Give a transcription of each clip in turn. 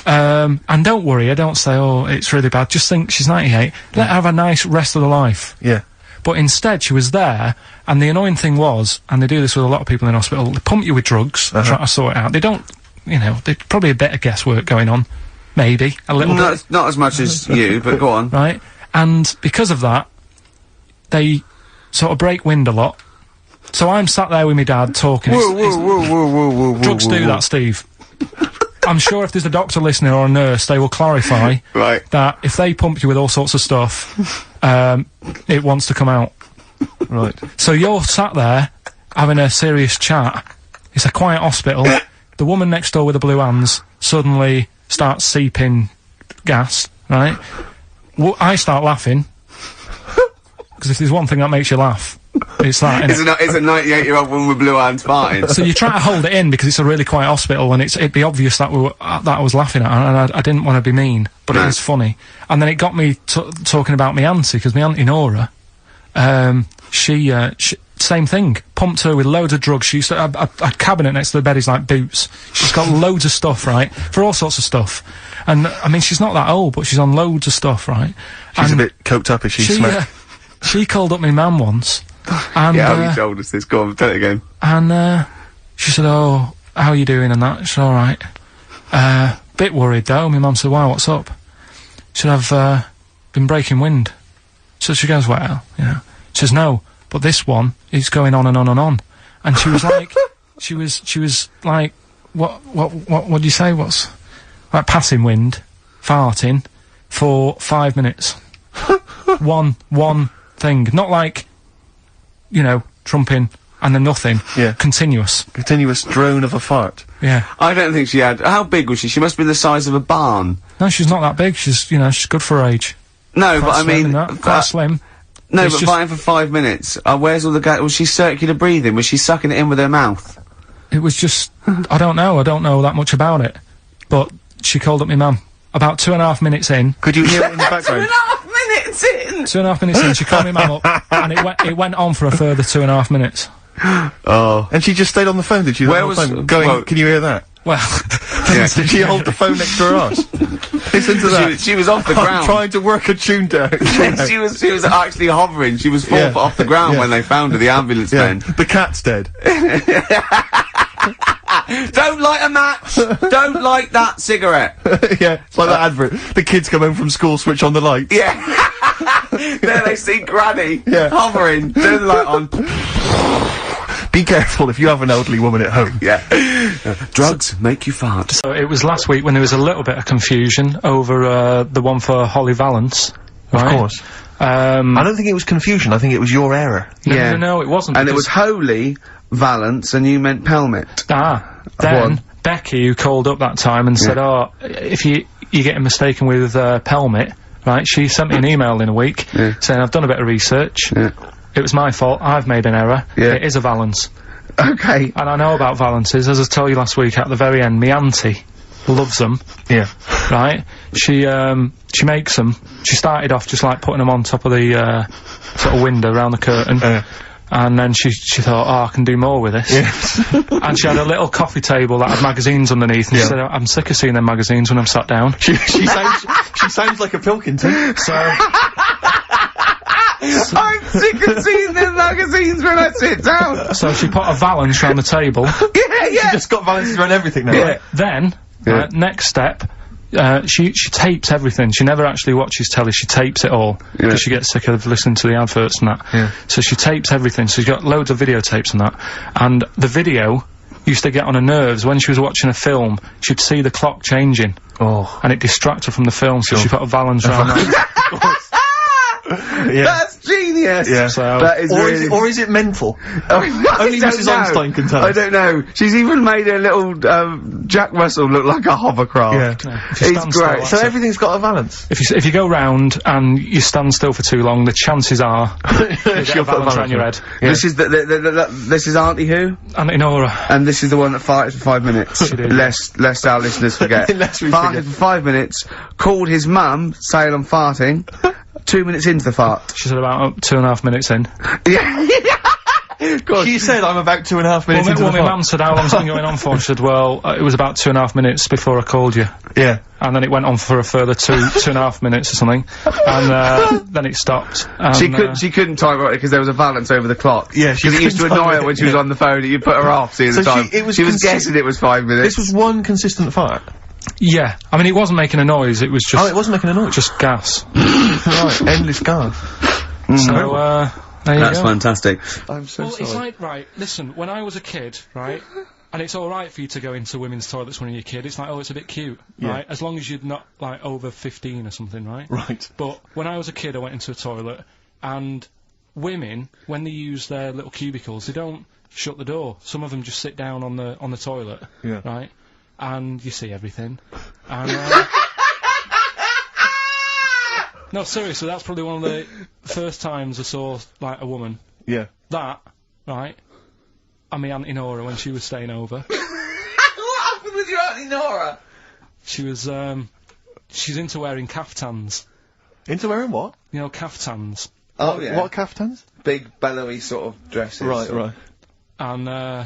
And don't worry, I don't say, oh, it's really bad. Just think she's 98. Let her have a nice rest of the life. Yeah. But instead, she was there, and the annoying thing was, and they do this with a lot of people in hospital, they pump you with drugs, try to sort it out. They don't, you know, there's probably a bit of guesswork going on. Maybe. A little bit. Not as much as you, but go on. Right? And because of that, they sort of break wind a lot. So I'm sat there with my dad talking. Whoa, drugs do that, Steve. I'm sure if there's a doctor listening or a nurse, they will clarify that if they pump you with all sorts of stuff, it wants to come out. Right. So you're sat there having a serious chat. It's a quiet hospital. The woman next door with the blue hands suddenly starts seeping gas, right? Well, I start laughing. Because if there's one thing that makes you laugh, it's that, it's a 98-year-old woman with blue hands farting. So you try to hold it in because it's a really quiet hospital, and it'd be obvious that that I was laughing at, and I didn't want to be mean, but it was funny. And then it got me talking about my auntie, because my Auntie Nora, she same thing, pumped her with loads of drugs. She used to a cabinet next to the bed is like boots. She's got loads of stuff, right, for all sorts of stuff. And I mean, she's not that old, but she's on loads of stuff, right? She's a bit coked up, is she? She called up my mum once. And, yeah, you told us this. Go on, tell it again. And, she said, oh, how are you doing and that? She's alright. Bit worried though. My mum said, why, what's up? She said, I've, been breaking wind. So she goes, well, you know. She says, no, but this one is going on and on and on. And she was like, she was like, what do you say? What's, like passing wind, farting, for 5 minutes. one thing. Not like, you know, trumping and then nothing. Yeah. Continuous. Continuous drone of a fart. Yeah. I don't think she had... How big was she? She must have been the size of a barn. No, she's not that big. She's, you know, she's good for her age. No, Quite but I mean... quite slim. No, it's but just fighting for 5 minutes. Where's all the gas? Was she circular breathing? Was she sucking it in with her mouth? It was just... I don't know that much about it. But she called up my mum. About 2.5 minutes in... Could you hear it in the background? 2.5 minutes in! 2.5 minutes in, she called my mum up, and it went on for a further 2.5 minutes. Oh. And she just stayed on the phone, did she? Where was... Going, well, can you hear that? Well... yeah. Did she hold the phone next to her arse? Listen to that. She was off the ground. I'm trying to work a tune down. she was actually hovering. She was 4 foot off the ground when they found her, the ambulance men. The cat's dead. Don't light a match! Don't light that cigarette! Yeah, it's like that advert. The kids come home from school, switch on the light. Yeah! There they see Granny hovering, turn the light on. Be careful if you have an elderly woman at home. Yeah. Drugs make you fart. So it was last week when there was a little bit of confusion over the one for Holly Valance. Right? Of course. I don't think it was confusion, I think it was your error. No, it wasn't. And it was Holy Valance and you meant Pelmet. Then Becky, who called up that time and said, oh, if you're getting mistaken with Pelmet, right, she sent me an email in a week saying, I've done a bit of research. It was my fault, I've made an error. It is a Valance. Okay. And I know about Valances, as I told you last week at the very end, me auntie loves them. Yeah. Right? She makes them. She started off just like putting them on top of the, sort of window around the curtain. And then she thought, oh, I can do more with this. And she had a little coffee table that had magazines underneath, and she said, I'm sick of seeing them magazines when I'm sat down. She sounds like a Pilkington. So... I'm sick of seeing them magazines when I sit down! So she put a Valance round the table. She just got Valances around everything now. Yeah. Then, next step, she tapes everything. She never actually watches telly, she tapes it all. Because she gets sick of listening to the adverts and that. So she tapes everything, so she's got loads of videotapes and that. And the video used to get on her nerves. When she was watching a film, she'd see the clock changing. Oh. And it distracted her from the film, so she put a Valance round that. That's genius! Yeah. So, that is really... or is it mental? Only Mrs. Einstein can tell us. I don't know. She's even made her little, Jack Russell look like a hovercraft. Yeah. It's great. So everything's got a Valance? If you go round and you stand still for too long, the chances are she'll put a Valance around your head. Yeah. This is this is Auntie who? Auntie Nora. And this is the one that farted for 5 minutes. Lest our listeners forget. Farted for 5 minutes, called his mum, saying I'm farting. 2 minutes into the fart. She said about 2.5 minutes in. She said, I'm about 2.5 minutes into the my mum said, how long's it been going on for? She said, well, it was about 2.5 minutes before I called you. Yeah. And then it went on for a further 2.5 minutes or something. And, then it stopped. And, she couldn't time it because there was a balance over the clock. Yeah, because it used to annoy her when she was on the phone and you put her off, see the time. She was guessing it was 5 minutes. This was one consistent fart. Yeah. I mean, it wasn't making a noise, it was just... Oh, it wasn't making a noise? Just gas. Right, endless gas. So, there you That's go. fantastic. I'm so sorry. It's like, right, listen, when I was a kid, right, and it's alright for you to go into women's toilets when you're a kid, it's like, oh, it's a bit cute, right, as long as you're not, like, over 15 or something, right? Right. But when I was a kid, I went into a toilet, and women, when they use their little cubicles, they don't shut the door. Some of them just sit down on the toilet, right, and you see everything, and, no, seriously, that's probably one of the first times I saw, like, a woman. Yeah. That, right, and my Auntie Nora when she was staying over. What happened with your Auntie Nora? She was, she's into wearing caftans. Into wearing what? You know, caftans. Oh, yeah. What caftans? Big, bellowy sort of dresses. Right. And,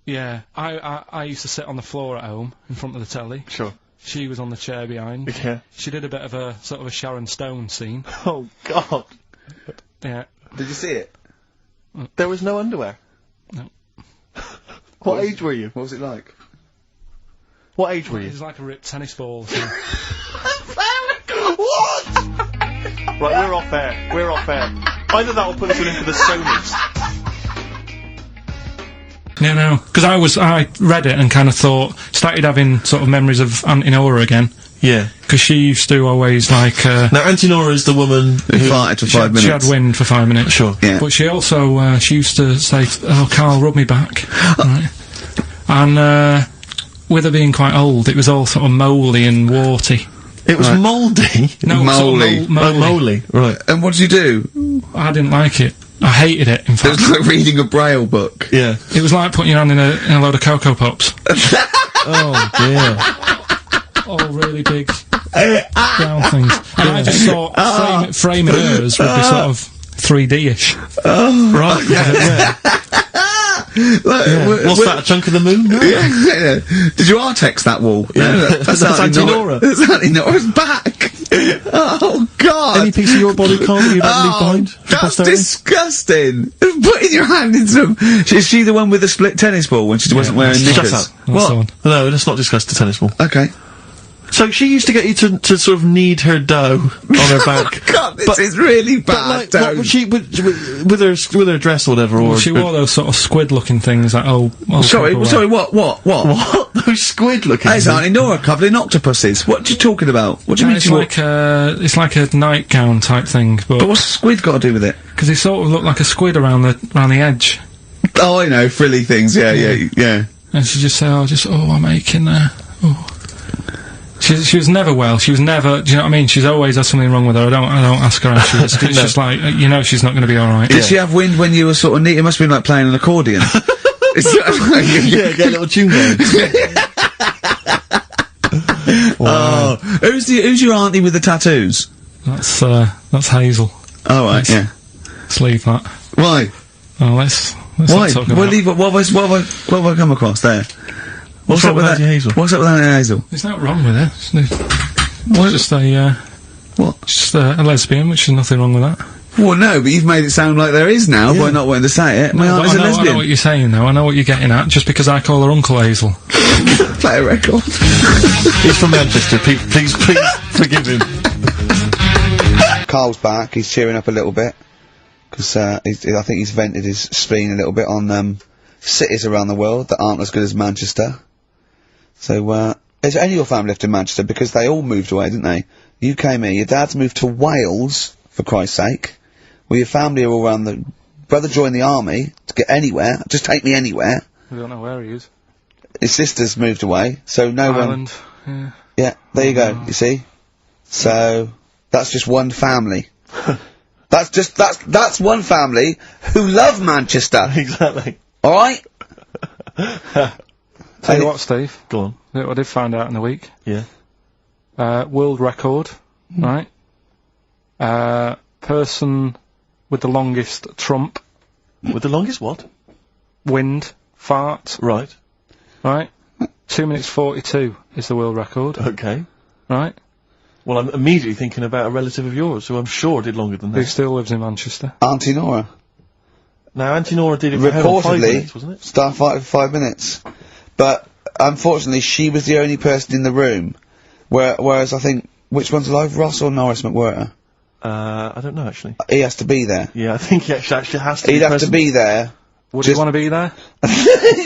yeah, I used to sit on the floor at home, in front of the telly. Sure. She was on the chair behind. Yeah. She did a bit of a, sort of a Sharon Stone scene. Oh, God. Yeah. Did you see it? There was no underwear? No. What age were you? What was it like? What age were you? It was like a ripped tennis ball. So. What? Right, we're off air. We're off air. Either that or put us in for the Sonys. Yeah, no, because I read it and kind of started having sort of memories of Auntie Nora again. Yeah. Because she used to always, like, Now, Auntie Nora is the woman who farted for 5 minutes. She had wind for 5 minutes. Sure. Yeah. But she also, she used to say, oh, Karl, rub me back. Right. And, with her being quite old, it was all sort of mouldy and warty. It was mouldy? No, Mouldy. Mouldy, right. And what did you do? I didn't like it. I hated it, in It fact. was like reading a braille book. Yeah. It was like putting your hand in a load of Cocoa Pops. Oh, dear. All really big brown things. And I just thought framing hers would be sort of 3D-ish. Oh. Right, yeah. What's that, a chunk of the moon? No. Yeah. Did you R-text that wall? Yeah. No, That's Auntie Nora. That's Auntie Nora's back. Oh, God. Any piece of your body, Karl, that you'd like to leave behind? That's disgusting. Putting your hand in some... Is she the one with the split tennis ball when she wasn't wearing knickers? Shut up. What? No, let's not discuss the tennis ball. Okay. So she used to get you to sort of knead her dough on her back. God, this is really bad. But like, what would she with her dress or whatever? Or she wore those sort of squid-looking things that Sorry, what? What? Those squid-looking It's things? Auntie Nora coupling octopuses. What are you talking about? What do you mean it's like a nightgown type thing, But what's squid got to do with it? because it sort of looked like a squid around the edge. Oh, I know, frilly things. Yeah. And she just said, I'm aching there. Oh. She was never well. She was never. Do you know what I mean? She's always had something wrong with her. I don't ask her how she is. It's just like she's not going to be all right. Did she have wind when you were sort of neat? It must have been like playing an accordion. Yeah, get a little tune going. Wow. Oh, who's your auntie with the tattoos? That's Hazel. Oh right, yeah. Let's leave that. Why? Oh, let's Why? not talk about. Well, leave it. What have I come across there? What's up with Auntie Hazel? What's up with Auntie Hazel? There's nothing wrong with it. It's just What? just a lesbian, which is nothing wrong with that. Well, no, but you've made it sound like there is now by not wanting to say it. My aunt is a lesbian. I know what you're saying, though. I know what you're getting at. Just because I call her Uncle Hazel. Play a record. He's from Manchester. Please forgive him. Karl's back. He's cheering up a little bit because I think he's vented his spleen a little bit on cities around the world that aren't as good as Manchester. So, is any of your family left in Manchester? Because they all moved away, didn't they? You came here. Your dad's moved to Wales, for Christ's sake. Well, your family are all around the... Brother joined the army to get anywhere. Just take me anywhere. We don't know where he is. His sister's moved away, so no Ireland. one... Yeah, there you go, you see? So, that's just one family. That's one family who love Manchester. Exactly. Alright? Tell you what, Steve. Go on. Look what I did find out in the week. Yeah. World record, right? Person with the longest trump With the longest what? wind fart. Right. Right. 2 minutes 42 is the world record. Okay. Right. Well, I'm immediately thinking about a relative of yours who I'm sure did longer than Who that. still lives in Manchester. Auntie Nora. Now, Auntie Nora did it for how long? 5 Reportedly, minutes, wasn't it? starfighter for 5 minutes. But, unfortunately, she was the only person in the room. Whereas I think, which one's alive, Ross or Norris McWhirter? I don't know, actually. He has to be there. Yeah, I think he actually has to He'd be have present. to be there. Would you want to be there?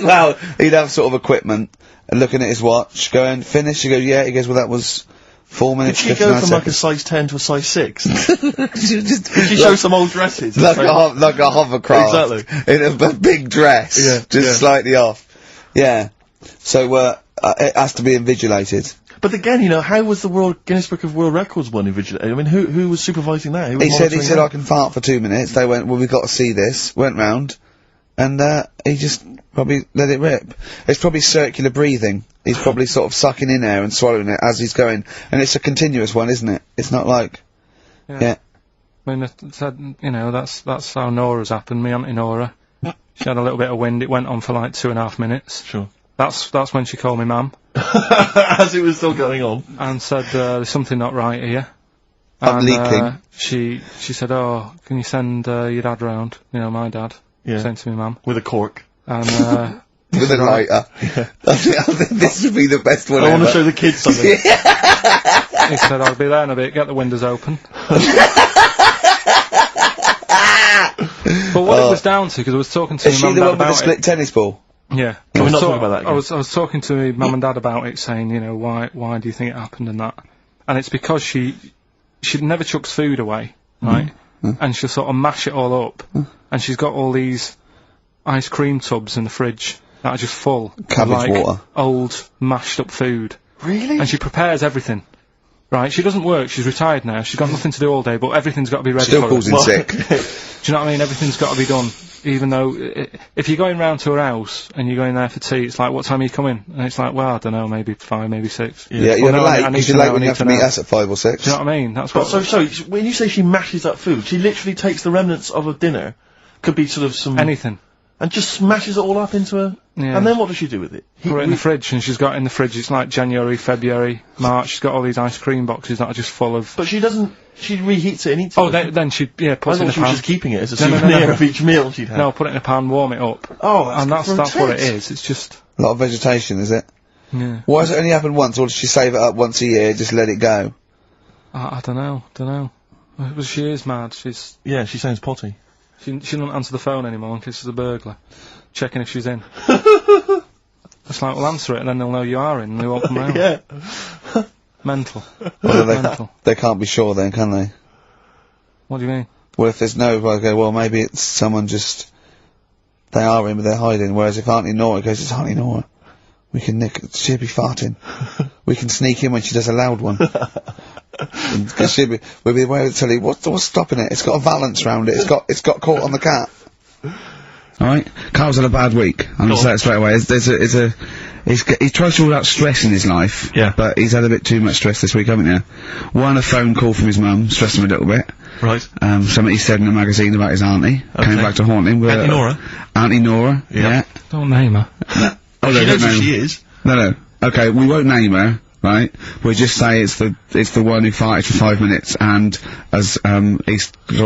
Well, he'd have sort of equipment, and looking at his watch, going, finish? He goes, yeah. He goes, well, that was 4 Did minutes, she 59 go from like a seconds. size 10 to a size 6? Did She she show some old dresses? like a hovercraft. Exactly. In a big dress. Yeah, Just yeah. slightly off. Yeah. So, it has to be invigilated. But again, you know, how was the Guinness Book of World Records one invigilated? I mean, who was supervising that? Who was He said, monitoring I can fart for 2 minutes. They went, well, we've got to see this. Went round. And, he just probably let it rip. It's probably circular breathing. He's probably sort of sucking in air and swallowing it as he's going. And it's a continuous one, isn't it? It's not like, yeah. I mean, you know, that's how Nora's happened. Me Auntie Nora. She had a little bit of wind. It went on for like 2.5 minutes. Sure. That's when she called me mum As it was still going on. and said there's something not right here. I'm And, leaking. She said, oh, can you send your dad round? You know, my dad. Yeah. Sent to me mum. With a cork. And With a lighter. I think this would be the best one I ever. want to show the kids something. he said, I'll be there in a bit. Get the windows open. But what it was down to, because I was talking to Is my she mum the and one dad with the about split tennis ball? it. Yeah. Can we not So talk about that again? I was talking to my mum and dad about it, saying, you know, why do you think it happened and that? And it's because she never chucks food away, right? And she'll sort of mash it all up, and she's got all these ice cream tubs in the fridge that are just full Cabbage of, like, water. old mashed up food. Really? And she prepares everything. Right, she doesn't work, she's retired now, she's got nothing to do all day, but everything's got to be ready Still for calls her. in sick. Do you know what I mean? Everything's got to be done. Even though, if you're going round to her house, and you're going there for tea, it's like, what time are you coming? And it's like, well, I don't know, maybe 5, maybe 6. Yeah, you're late, because you're late when you have to meet us at 5 or 6. Do you know what I mean? That's But what... so, when you say she mashes up food, she literally takes the remnants of a dinner, could be sort of some... Anything. And just smashes it all up into a... Yeah. And then what does she do with it? Put it in the fridge, and she's got in the fridge, it's like January, February, March, she's got all these ice cream boxes that are just full of... But she doesn't... She reheats it and eats it. Oh, then she, yeah, I puts it in thought a she was pan. just keeping it as a No, souvenir of each meal she'd had. No, put it in a pan, warm it up. Oh, And that's for what it intense. is, it's just... A lot of vegetation, is it? Yeah. Why does it only happen once, or does she save it up once a year, just let it go? I don't know. Well, she is mad, she's... Yeah, she sounds potty. She doesn't answer the phone anymore in case there's a burglar. Checking if she's in. It's like, well, answer it and then they'll know you are in and they won't come round. Yeah. Mental. Well, Mental. they can't be sure then, can they? What do you mean? Well, if there's no, I go, well, maybe it's someone just... They are in, but they're hiding, whereas if Auntie Nora goes, it's Auntie Nora. We can she'll be farting. We can sneak in when she does a loud one. Because we'll be aware of the telly, what's stopping it? It's got a valance round it, it's got caught on the cat. Alright, Carl's had a bad week. I'm gonna say it straight away. He tries to rule out stress in his life. Yeah. But he's had a bit too much stress this week, haven't you? One, a phone call from his mum, stressed him a little bit. Right. Something he said in a magazine about his auntie. Okay. Came back to haunt him. Auntie Nora? Auntie Nora, yeah. Don't name her. Oh, She no, knows don't who name- she is. No. Okay, we won't name her, right? We'll just say it's the one who farted for 5 minutes and as he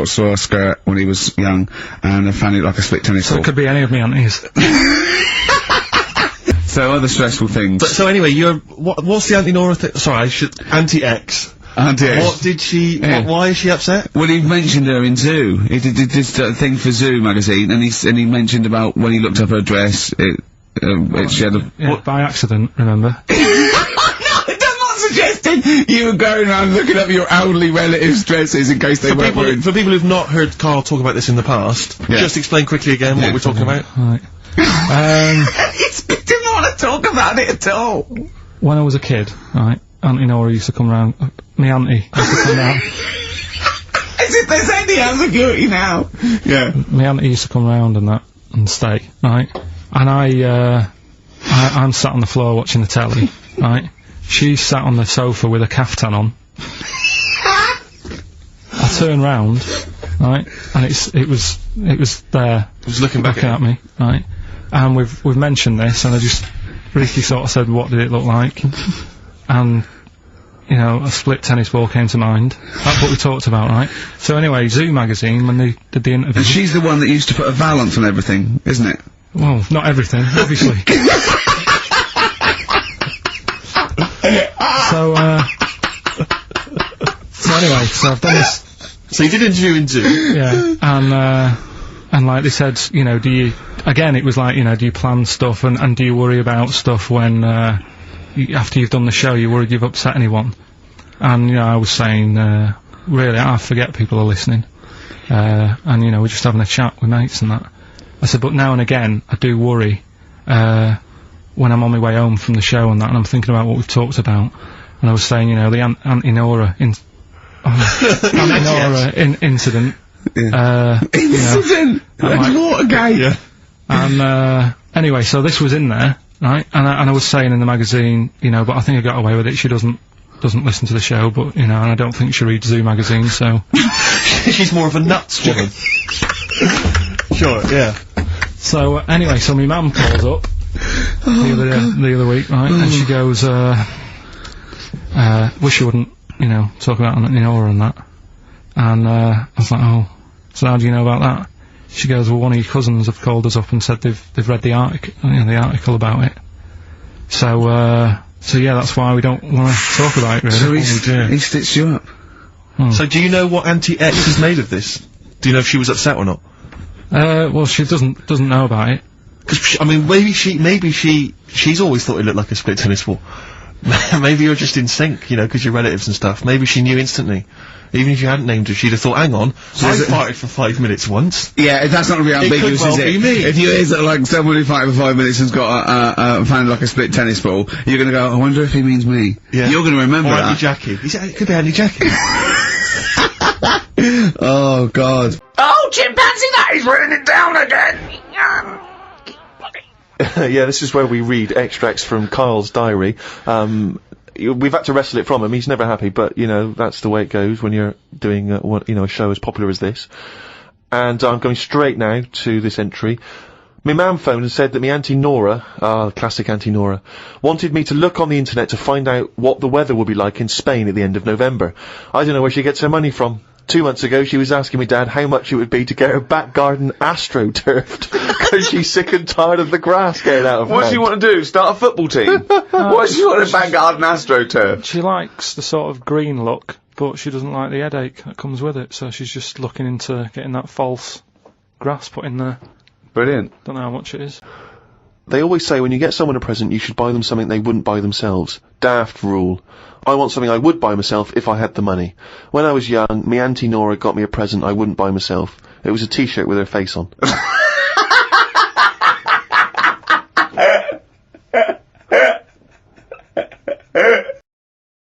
saw a skirt when he was young and found it like a split tennis So ball. it could be any of me aunties. So other stressful things. But so anyway, what's the Auntie Nora thing? Sorry, Auntie X. Auntie X. What did she... Yeah. Why is she upset? Well, he mentioned her in Zoo. He did this thing for Zoo magazine, and he mentioned about when he looked up her dress. She had a... Yeah, by accident, remember? No, I'm not suggesting you were going around looking up your elderly relatives' dresses in case they weren't wearing... For people who've not heard Karl talk about this in the past, Yeah. just explain quickly again what we're talking about. Right. He didn't want to talk about it at all. When I was a kid, right, Auntie Nora used to come round, me auntie used to come round, As if there's any ambiguity now. Yeah. me auntie used to come round and that, and stay, right, and I'm sat on the floor watching the telly, right, she's sat on the sofa with a caftan on, I turn round, right? And it was there. It was looking back at me, right? And we've mentioned this, and Ricky sort of said, what did it look like? And, you know, a split tennis ball came to mind. That's what we talked about, right? So anyway, Zoo magazine, when they did the interview... And she's the one that used to put a valance on everything, isn't it? Well, not everything, obviously. So anyway, so I've done this... So you did interview in Zoo? Yeah, and like they said, you know, it was like, you know, do you plan stuff and do you worry about stuff when, after you've done the show, you're worried you've upset anyone? And, you know, I was saying, really, I forget people are listening. And, you know, we're just having a chat with mates and that. I said, but now and again, I do worry, when I'm on my way home from the show and that, and I'm thinking about what we've talked about. And I was saying, you know, the Auntie Nora incident. Yeah. Incident! That's Watergate! Yeah. And, anyway, so this was in there, right? And I was saying in the magazine, you know, but I think I got away with it. She doesn't listen to the show, but, you know, and I don't think she reads Zoo magazine, so... She's more of a nuts woman. Sure, yeah. So, anyway, so my mum calls up the other week, right? And she goes, wish you wouldn't, you know, talk about Auntie Nora and that. And, I was like, oh, so how do you know about that? She goes, well, one of your cousins have called us up and said they've read the article about it. So yeah, that's why we don't want to talk about it, really. So he stitched you up. So do you know what Auntie X has made of this? Do you know if she was upset or not? Well, she doesn't know about it. Because, I mean, maybe she's always thought it looked like a split tennis ball. Maybe you're just in sync, you know, because you're relatives and stuff. Maybe she knew instantly. Even if you hadn't named her, she'd have thought, hang on, I farted for 5 minutes once. Yeah, that's not really ambiguous, well is it? be me. If you hear like someone who farted for 5 minutes and's got found like a split tennis ball, you're gonna go, I wonder if he means me. Yeah. You're gonna remember that. Auntie Jackie. It could be Auntie Jackie. Oh, God. Oh, chimpanzee, that is running it down again! Yeah, this is where we read extracts from Karl's diary. We've had to wrestle it from him. He's never happy, but, you know, that's the way it goes when you're doing, a show as popular as this. And I'm going straight now to this entry. My mam phoned and said that my Auntie Nora, classic Auntie Nora, wanted me to look on the internet to find out what the weather would be like in Spain at the end of November. I don't know where she gets her money from. 2 months ago, she was asking me dad how much it would be to get her back garden astroturfed, because she's sick and tired of the grass getting out of her What does head. she want to do? Start a football team? What does she want a back garden astroturf? She likes the sort of green look, but she doesn't like the headache that comes with it, so she's just looking into getting that false grass put in there. Brilliant. Don't know how much it is. They always say when you get someone a present, you should buy them something they wouldn't buy themselves. Daft rule. I want something I would buy myself if I had the money. When I was young, me Auntie Nora got me a present I wouldn't buy myself. It was a t-shirt with her face on.